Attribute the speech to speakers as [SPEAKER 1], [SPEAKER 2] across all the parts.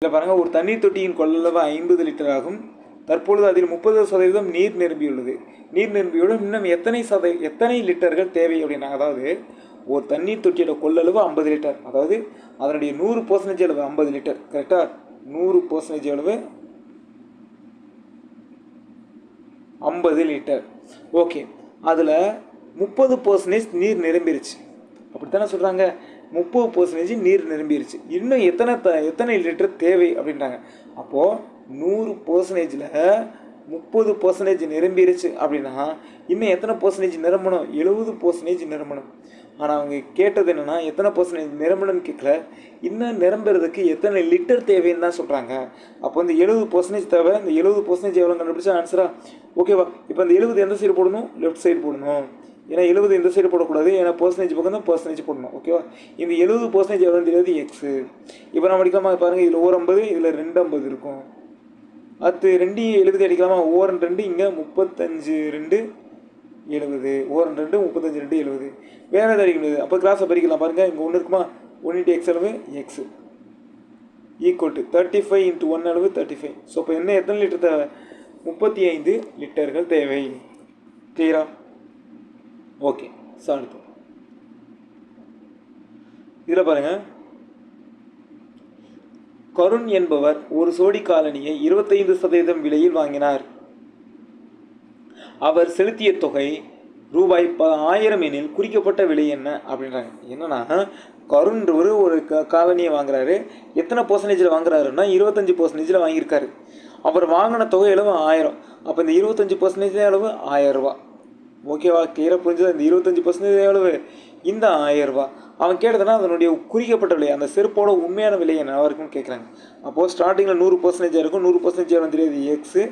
[SPEAKER 1] இல்லை பாருங்கள், ஒரு தண்ணீர் தொட்டியின் கொள்ளளவு 50 லிட்டர் ஆகும். தற்பொழுது அதில் 30% நீர் நிரம்பியுள்ளது. நீர் நிரம்பியுள்ள இன்னும் எத்தனை லிட்டர்கள் தேவை அப்படின்னாங்க. அதாவது ஒரு தண்ணீர் தொட்டியோட கொள்ளளவு 50 லிட்டர், அதாவது அதனுடைய 100% அளவு 50 லிட்டர். கரெக்டாக 100% அளவு 50 லிட்டர். ஓகே, அதில் 30% நீர் நிரம்பிருச்சு அப்படித்தானே சொல்கிறாங்க. 30% நீர் நிரம்பிருச்சு. இன்னும் எத்தனை லிட்டர் தேவை அப்படின்றாங்க. அப்போது 100%ல் 30% நிரம்பிருச்சு அப்படின்னா இன்னும் எத்தனை பர்சன்டேஜ் நிரம்பணும்? 70% நிரம்பணும். ஆனால் அவங்க கேட்டது என்னென்னா எத்தனை பர்சன்டேஜ் நிரம்பணும்னு கேட்கல, இன்னும் நிரம்புறதுக்கு எத்தனை லிட்டர் தேவைன்னு தான் சொல்கிறாங்க. அப்போ இந்த 70% தேவை. இந்த 70% எவ்வளோ கண்டுபிடிச்சா ஆன்சரா? ஓகேவா? இப்போ இந்த 70 எந்த சைடு போடணும்? லெஃப்ட் சைடு போடணும். ஏன்னா 70 இந்த சைடு போடக்கூடாது, ஏன்னா பர்சன்டேஜ் பக்கம் தான் பர்சன்டேஜ் போடணும். ஓகேவா? இந்த 70% எவ்வளோ தெரியாது? எக்ஸு. இப்போ நம்ம அடிக்கலாமா? பாருங்கள், இதில் 150, இதில் 250 இருக்கும். அடுத்து 2 70 அடிக்கலாமா? 2 இங்கே 35 2 70, 2 35 2 70. வேறு எதாவது அடிக்க முடியாது. அப்போ கிராஸை பறிக்கலாம். பாருங்கள், இங்கே 1 இருக்குமா? 1 × x அளவு எக்ஸு ஈக்குவல் டு 35 × 1 அளவு 35. ஸோ இப்போ என்ன எத்தனை லிட்டர் தேவை? 35 லிட்டர்கள் தேவை. கிளியரா? ஓகே, அடுத்து இதில் பாருங்கள், கருண் என்பவர் ஒரு சோடி காலனியை 25% விலையில் வாங்கினார். அவர் செலுத்திய தொகை ரூபாய் 1000 எனில் குறிக்கப்பட்ட விலை என்ன அப்படின்றாங்க. என்னன்னா, கருண்ன்றவர் ஒரு காலனியை வாங்குறாரு. எத்தனை பர்சன்டேஜில் வாங்குறாருன்னா 25% வாங்கியிருக்காரு. அவர் வாங்கின தொகை அளவு 1000. அப்போ இந்த 25% அளவு 1000 ரூபா. ஓகேவா? கிளியராக புரிஞ்சுதா? இந்த 25% எவ்வளவு? இந்த 1000 ரூபா. அவன் கேட்டதுன்னா அதனுடைய குறிக்கப்பட்ட விலை, அந்த செருப்போட உண்மையான விலை என்னவா இருக்குன்னு கேட்குறாங்க. அப்போது ஸ்டார்டிங்கில் 100% இருக்கும். 100% எவ்வளோ தெரியாது? எக்ஸு.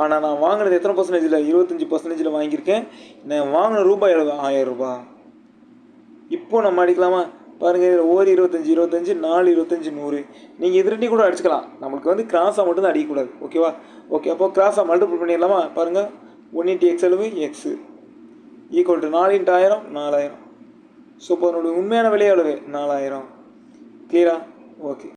[SPEAKER 1] ஆனால் நான் வாங்கினது எத்தனை பர்சன்டேஜில்? 25% வாங்கியிருக்கேன். நான் வாங்கின ரூபாய் எவ்வளவு? 1000 ரூபா. இப்போ நம்ம அடிக்கலாமா? பாருங்கள், இதில் 25 25 4 25 100. நீங்கள் இது ரெண்டையும் கூட அடிச்சுக்கலாம். நம்மளுக்கு வந்து கிராஸாக மட்டும்தான் அடிக்கக்கூடாது. ஓகேவா? ஓகே, அப்போ கிராஸாக மல்டிபிள் பண்ணிடலாமா? பாருங்கள், 1 × x அளவு எக்ஸு ஈக்குவல் டு 4 × 1000 4000. ஸோ இப்போ அதனுடைய உண்மையான விலை எவ்வளவு? 4000. கிளியரா? ஓகே.